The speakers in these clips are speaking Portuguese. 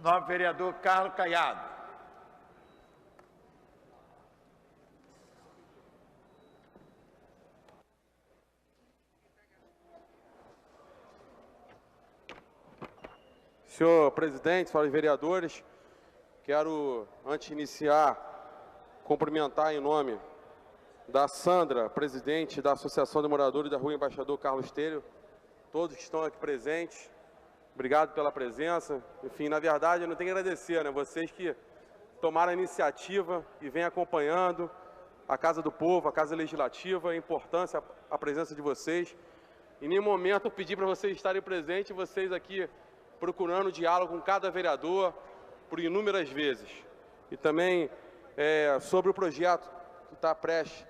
Novo vereador Carlos Caiado. Senhor presidente, senhores vereadores, quero, antes de iniciar, cumprimentar em nome da Sandra, presidente da Associação de Moradores da Rua Embaixador Carlos Telho, todos que estão aqui presentes, obrigado pela presença. Enfim, na verdade, eu não tenho que agradecer, né? Vocês que tomaram a iniciativa e vêm acompanhando a Casa do Povo, a Casa Legislativa, a importância, a presença de vocês. Em nenhum momento eu pedi para vocês estarem presentes, vocês aqui procurando diálogo com cada vereador por inúmeras vezes. E também sobre o projeto que está prestes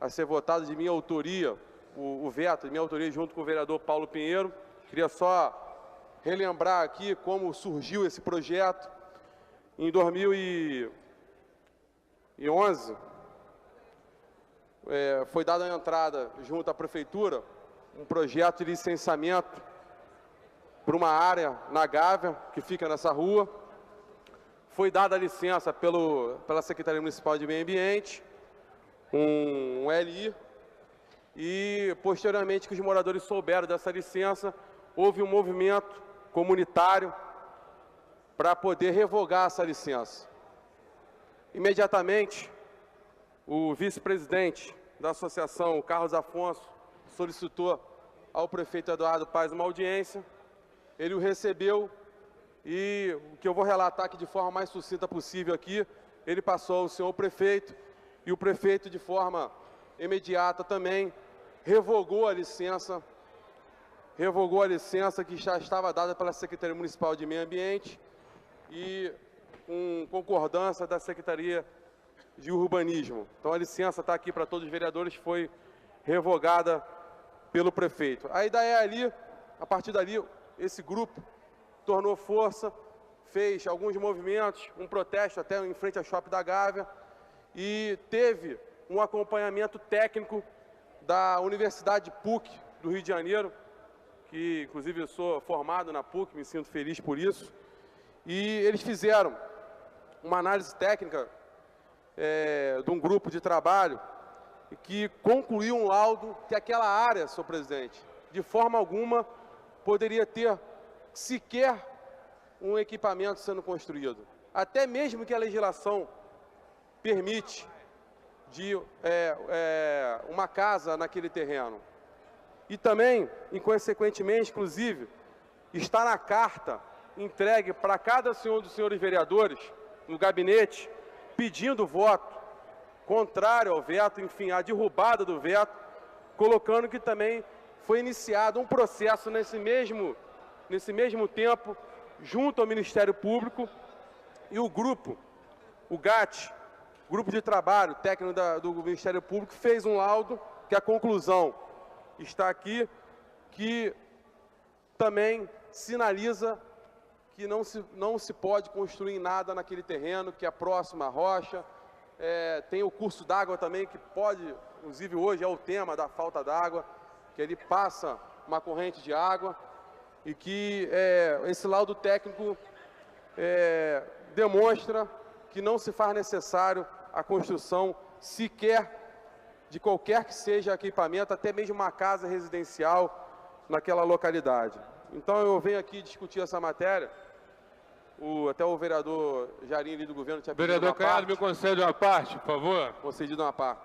a ser votado de minha autoria, o veto de minha autoria junto com o vereador Paulo Pinheiro. Queria só relembrar aqui como surgiu esse projeto. Em 2011, foi dada a entrada junto à Prefeitura um projeto de licenciamento para uma área na Gávea, que fica nessa rua. Foi dada a licença pela Secretaria Municipal de Meio Ambiente, um LI, e posteriormente que os moradores souberam dessa licença, houve um movimento comunitário para poder revogar essa licença. Imediatamente, o vice-presidente da associação, Carlos Afonso, solicitou ao prefeito Eduardo Paes uma audiência. Ele o recebeu e o que eu vou relatar aqui de forma mais sucinta possível aqui, ele passou ao senhor prefeito e o prefeito de forma imediata também revogou a licença que já estava dada pela Secretaria Municipal de Meio Ambiente e com concordância da Secretaria de Urbanismo. Então a licença está aqui para todos os vereadores, foi revogada pelo prefeito. Aí daí ali, a partir dali, esse grupo tornou força, fez alguns movimentos, um protesto até em frente ao Shopping da Gávea e teve um acompanhamento técnico da Universidade PUC do Rio de Janeiro, que inclusive eu sou formado na PUC, me sinto feliz por isso, e eles fizeram uma análise técnica de um grupo de trabalho que concluiu um laudo que aquela área, senhor presidente, de forma alguma poderia ter sequer um equipamento sendo construído. Até mesmo que a legislação permite uma casa naquele terreno. E também, inconsequentemente, inclusive, está na carta entregue para cada dos senhores vereadores, no gabinete, pedindo voto contrário ao veto, enfim, a derrubada do veto, colocando que também foi iniciado um processo nesse mesmo tempo, junto ao Ministério Público, e o grupo, o GAT, Grupo de Trabalho Técnico do Ministério Público, fez um laudo, que a conclusão está aqui, que também sinaliza que não se pode construir nada naquele terreno, que é próximo à rocha. Tem o curso d'água também, que pode, inclusive hoje é o tema da falta d'água, que ele passa uma corrente de água, e que esse laudo técnico demonstra que não se faz necessário a construção sequer de qualquer que seja equipamento, até mesmo uma casa residencial naquela localidade. Então eu venho aqui discutir essa matéria, até o vereador Jarinho ali do governo tinha pedido uma parte. Vereador Caiado, me concede uma parte, por favor. Concedido uma parte.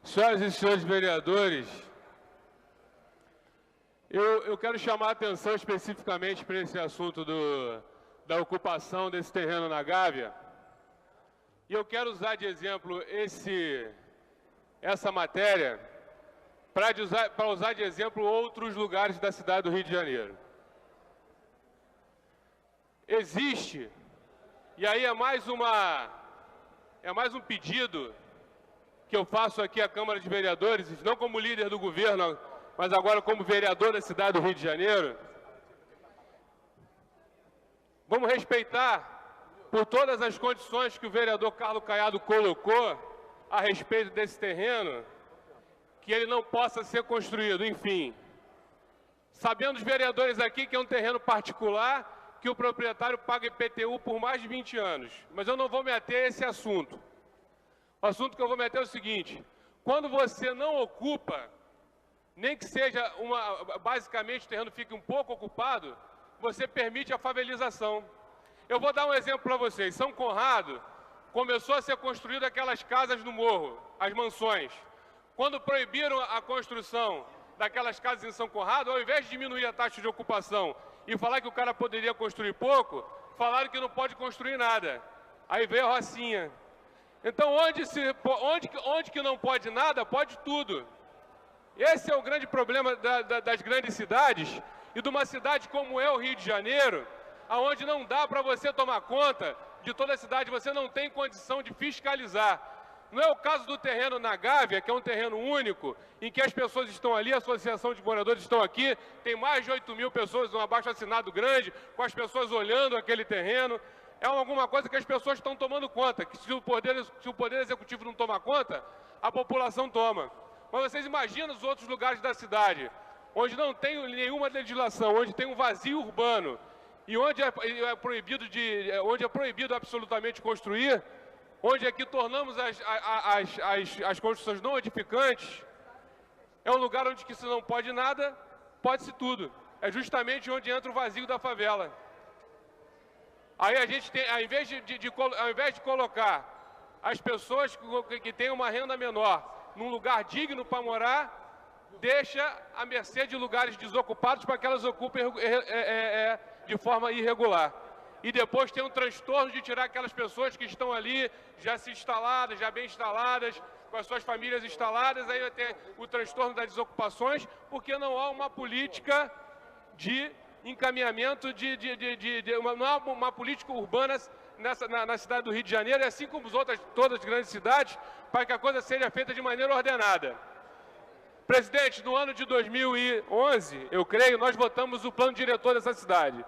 Senhoras e senhores vereadores, eu quero chamar a atenção especificamente para esse assunto da ocupação desse terreno na Gávea. E eu quero usar de exemplo essa matéria para usar de exemplo outros lugares da cidade do Rio de Janeiro. Existe, e aí é mais um pedido que eu faço aqui à Câmara de Vereadores, não como líder do governo, mas agora como vereador da cidade do Rio de Janeiro. Vamos respeitar, por todas as condições que o vereador Carlos Caiado colocou a respeito desse terreno, que ele não possa ser construído, enfim. Sabendo os vereadores aqui que é um terreno particular, que que o proprietário paga IPTU por mais de 20 anos. Mas eu não vou me ater a esse assunto. O assunto que eu vou me ater é o seguinte: quando você não ocupa, nem que seja basicamente o terreno fique um pouco ocupado, você permite a favelização. Eu vou dar um exemplo para vocês. São Conrado começou a ser construído aquelas casas no morro, as mansões. Quando proibiram a construção daquelas casas em São Conrado, ao invés de diminuir a taxa de ocupação e falar que o cara poderia construir pouco, falaram que não pode construir nada. Aí veio a Rocinha. Então, onde que não pode nada, pode tudo. Esse é o grande problema das grandes cidades e de uma cidade como é o Rio de Janeiro, aonde não dá para você tomar conta de toda a cidade, você não tem condição de fiscalizar. Não é o caso do terreno na Gávea, que é um terreno único, em que as pessoas estão ali, a associação de moradores estão aqui, tem mais de 8.000 pessoas, um abaixo-assinado grande, com as pessoas olhando aquele terreno. É alguma coisa que as pessoas estão tomando conta, que se o Poder Executivo não tomar conta, a população toma. Mas vocês imaginam os outros lugares da cidade, onde não tem nenhuma legislação, onde tem um vazio urbano, e onde é proibido absolutamente construir, onde aqui tornamos as construções não edificantes, é um lugar onde que se não pode nada, pode-se tudo. É justamente onde entra o vazio da favela. Aí a gente tem, ao invés de colocar as pessoas que têm uma renda menor num lugar digno para morar, deixa à mercê de lugares desocupados para que elas ocupem de forma irregular. E depois tem um transtorno de tirar aquelas pessoas que estão ali, já bem instaladas, com as suas famílias instaladas, aí vai ter o transtorno das desocupações, porque não há uma política de encaminhamento, não há uma política urbana na cidade do Rio de Janeiro, e assim como todas as grandes cidades, para que a coisa seja feita de maneira ordenada. Presidente, no ano de 2011, eu creio, nós votamos o plano diretor dessa cidade.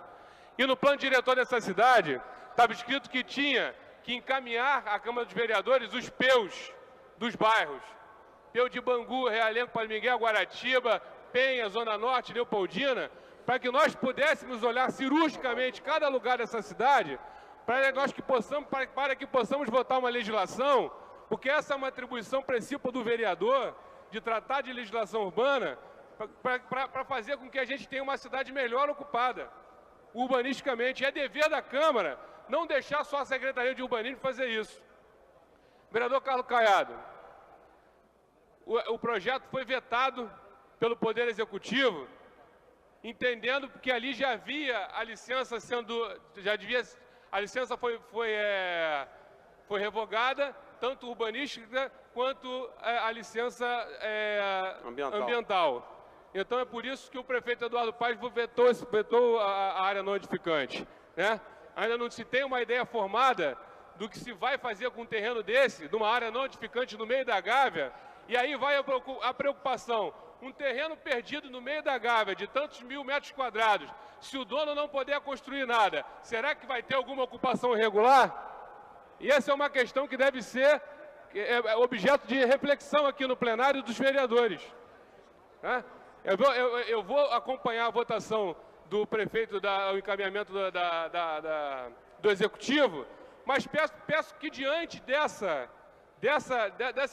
E no plano diretor dessa cidade, estava escrito que tinha que encaminhar à Câmara dos Vereadores os PEUs dos bairros. PEU de Bangu, Realengo, Padre Miguel, Guaratiba, Penha, Zona Norte, Leopoldina, para que nós pudéssemos olhar cirurgicamente cada lugar dessa cidade, para que possamos votar uma legislação, porque essa é uma atribuição principal do vereador, de tratar de legislação urbana, para fazer com que a gente tenha uma cidade melhor ocupada, urbanisticamente. É dever da Câmara não deixar só a Secretaria de Urbanismo fazer isso. Vereador Carlos Caiado, o projeto foi vetado pelo Poder Executivo, entendendo que ali já havia a licença a licença foi revogada, tanto urbanística quanto a licença ambiental. Então é por isso que o prefeito Eduardo Paes vetou a área não edificante, né? Ainda não se tem uma ideia formada do que se vai fazer com um terreno desse, de uma área não edificante no meio da Gávea, e aí vai a preocupação. Um terreno perdido no meio da Gávea, de tantos 1.000 metros quadrados, se o dono não puder construir nada, será que vai ter alguma ocupação irregular? E essa é uma questão que deve ser objeto de reflexão aqui no plenário dos vereadores, né? Eu vou acompanhar a votação do prefeito, o encaminhamento do Executivo, mas peço que diante dessa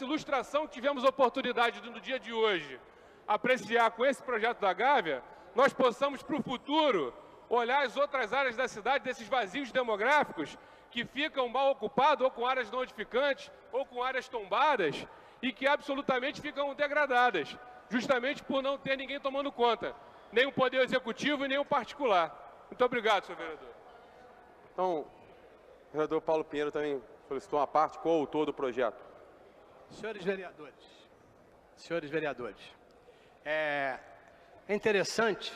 ilustração que tivemos oportunidade no dia de hoje, apreciar com esse projeto da Gávea, nós possamos para o futuro olhar as outras áreas da cidade, desses vazios demográficos, que ficam mal ocupados, ou com áreas não edificantes, ou com áreas tombadas, e que absolutamente ficam degradadas, justamente por não ter ninguém tomando conta, nem o Poder Executivo e nem o particular. Muito obrigado, senhor vereador. Então, o vereador Paulo Pinheiro também solicitou uma parte, coautor do projeto. Senhores vereadores, é interessante,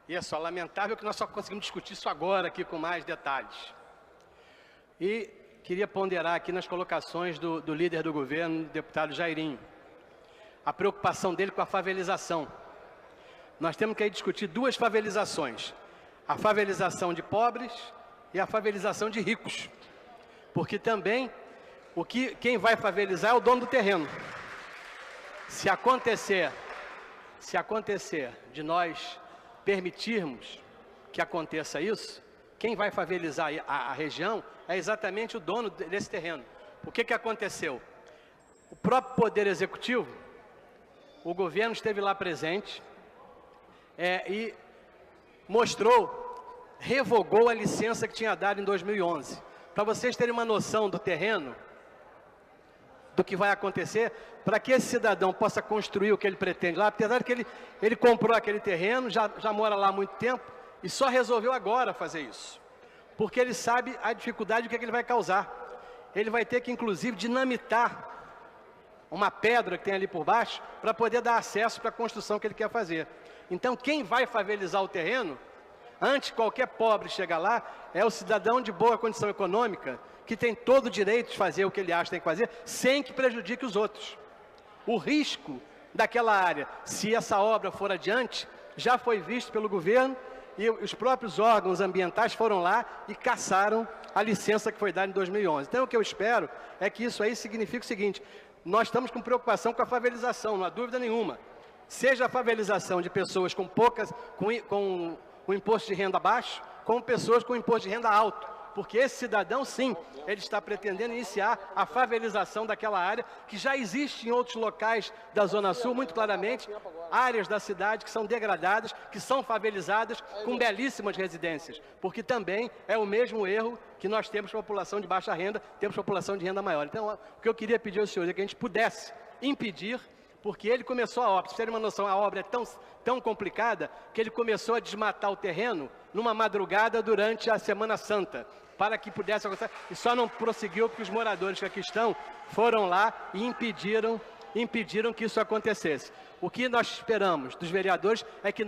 e é só lamentável que nós só conseguimos discutir isso agora aqui com mais detalhes. E queria ponderar aqui nas colocações do líder do governo, deputado Jairinho, a preocupação dele com a favelização. Nós temos que aí discutir duas favelizações, a favelização de pobres e a favelização de ricos, porque também quem vai favelizar é o dono do terreno. Se acontecer de nós permitirmos que aconteça isso, quem vai favelizar a região é exatamente o dono desse terreno. O que aconteceu? O próprio Poder Executivo, o governo esteve lá presente e revogou a licença que tinha dado em 2011. Para vocês terem uma noção do terreno, do que vai acontecer, para que esse cidadão possa construir o que ele pretende lá, apesar de que ele comprou aquele terreno, já mora lá há muito tempo, e só resolveu agora fazer isso. Porque ele sabe a dificuldade, o que ele vai causar. Ele vai ter que, inclusive, dinamitar uma pedra que tem ali por baixo, para poder dar acesso para a construção que ele quer fazer. Então, quem vai favelizar o terreno, antes de qualquer pobre chegar lá, é o cidadão de boa condição econômica, que tem todo o direito de fazer o que ele acha que tem que fazer, sem que prejudique os outros. O risco daquela área, se essa obra for adiante, já foi visto pelo governo, e os próprios órgãos ambientais foram lá e cassaram a licença que foi dada em 2011. Então, o que eu espero é que isso aí signifique o seguinte: nós estamos com preocupação com a favelização, não há dúvida nenhuma. Seja a favelização de pessoas com imposto de renda baixo, como pessoas com imposto de renda alto. Porque esse cidadão, sim, ele está pretendendo iniciar a favelização daquela área, que já existe em outros locais da Zona Sul, muito claramente, áreas da cidade que são degradadas, que são favelizadas, com belíssimas residências. Porque também é o mesmo erro que nós temos população de baixa renda, temos população de renda maior. Então, o que eu queria pedir aos senhores é que a gente pudesse impedir, porque ele começou a obra, para vocês terem uma noção, a obra é tão complicada, que ele começou a desmatar o terreno numa madrugada durante a Semana Santa, para que pudesse acontecer, e só não prosseguiu porque os moradores que aqui estão foram lá e impediram que isso acontecesse. O que nós esperamos dos vereadores é que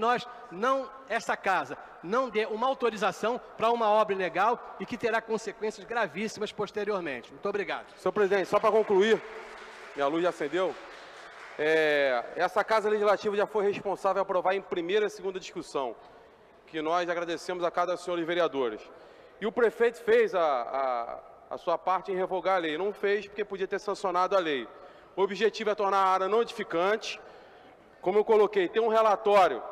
essa casa não dê uma autorização para uma obra ilegal e que terá consequências gravíssimas posteriormente. Muito obrigado. Senhor presidente, só para concluir, minha luz já acendeu. Essa Casa Legislativa já foi responsável a aprovar em primeira e segunda discussão, que nós agradecemos a cada senhor vereadores. E o prefeito fez a sua parte em revogar a lei. Não fez porque podia ter sancionado a lei. O objetivo é tornar a área não edificante. Como eu coloquei, tem um relatório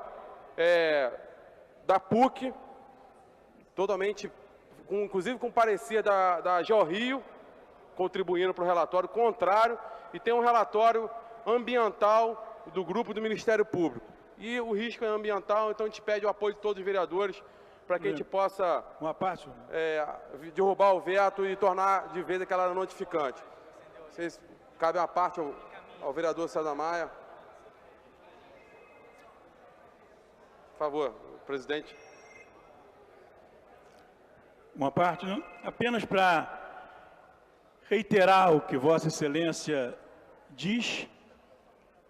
da PUC, totalmente, inclusive com parecia da GeoRio, contribuindo para o relatório contrário, e tem um relatório ambiental do grupo do Ministério Público. E o risco é ambiental, então a gente pede o apoio de todos os vereadores para que a gente possa derrubar o veto e tornar de vez aquela área não edificante. Cabe uma parte ao vereador César Maia. Por favor, presidente. Uma parte, não? Apenas para reiterar o que Vossa Excelência diz,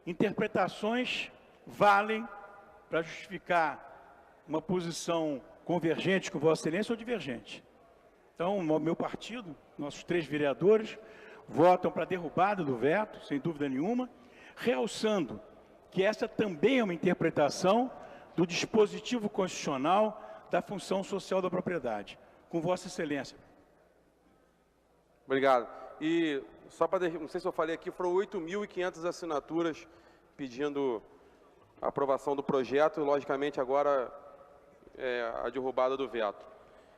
interpretações valem para justificar uma posição convergente com Vossa Excelência ou divergente. Então, o meu partido, nossos 3 vereadores, votam para a derrubada do veto, sem dúvida nenhuma, realçando que essa também é uma interpretação do dispositivo constitucional da função social da propriedade. Com Vossa Excelência. Obrigado. E só para, não sei se eu falei aqui, foram 8.500 assinaturas pedindo a aprovação do projeto, e logicamente agora a derrubada do veto.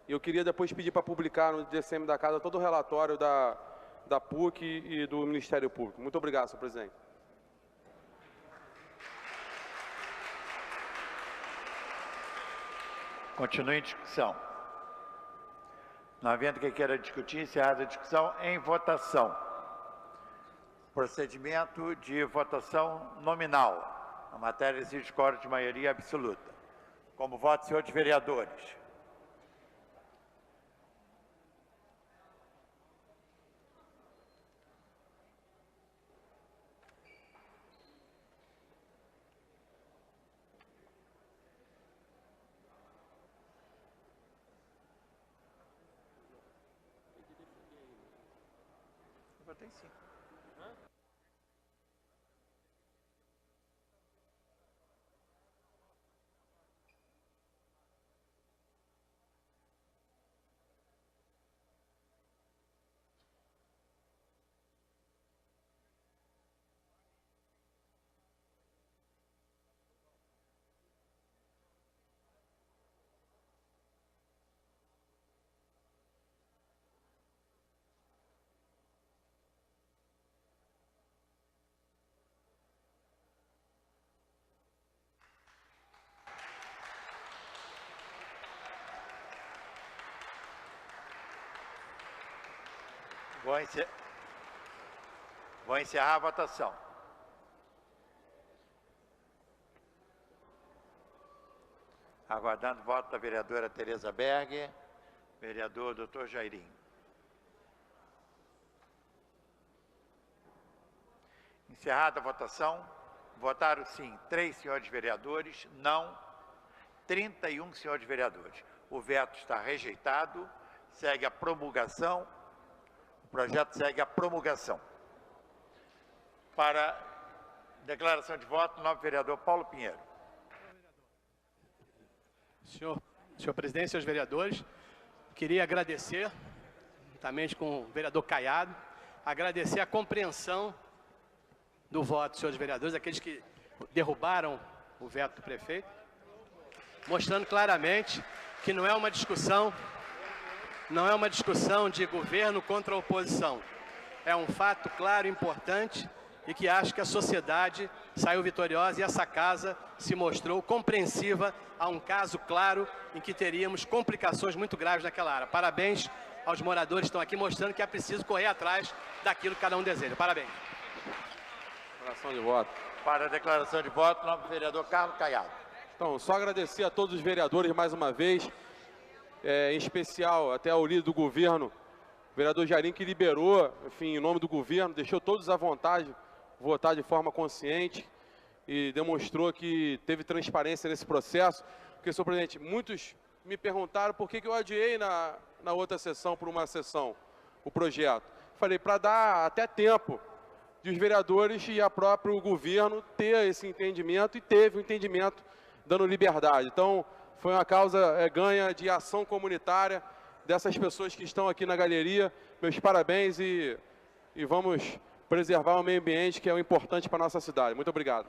E eu queria depois pedir para publicar no DCM da Casa todo o relatório da PUC e do Ministério Público. Muito obrigado, senhor presidente. Continue em discussão. Não havendo quem queira discutir, encerrada a discussão, em votação. Procedimento de votação nominal. A matéria exige quórum de maioria absoluta. Como voto, senhores vereadores. Votei sim. Vou encerrar a votação. Aguardando o voto da vereadora Tereza Berger, vereador Dr. Jairinho. Encerrada a votação, votaram sim 3 senhores vereadores, não 31 senhores vereadores. O veto está rejeitado, segue a promulgação, o projeto segue a promulgação. Para declaração de voto, o novo vereador Paulo Pinheiro. Senhor presidente, senhores vereadores, queria agradecer, juntamente com o vereador Caiado, agradecer a compreensão do voto dos senhores vereadores, aqueles que derrubaram o veto do prefeito, mostrando claramente que não é uma discussão de governo contra a oposição. É um fato claro e importante e que acho que a sociedade saiu vitoriosa e essa casa se mostrou compreensiva a um caso claro em que teríamos complicações muito graves naquela área. Parabéns aos moradores que estão aqui mostrando que é preciso correr atrás daquilo que cada um deseja. Parabéns. Declaração de voto. Para a declaração de voto, o novo vereador Carlos Caiado. Então, só agradecer a todos os vereadores mais uma vez, em especial até ao líder do governo, o vereador Jairinho, que liberou, enfim, em nome do governo, deixou todos à vontade, votar de forma consciente e demonstrou que teve transparência nesse processo. Porque, senhor presidente, muitos me perguntaram por que eu adiei na outra sessão por uma sessão o projeto. Falei, para dar até tempo de os vereadores e a próprio governo ter esse entendimento, e teve o entendimento dando liberdade. Então, foi uma causa ganha de ação comunitária dessas pessoas que estão aqui na galeria. Meus parabéns e vamos preservar o meio ambiente, que é o importante para a nossa cidade. Muito obrigado.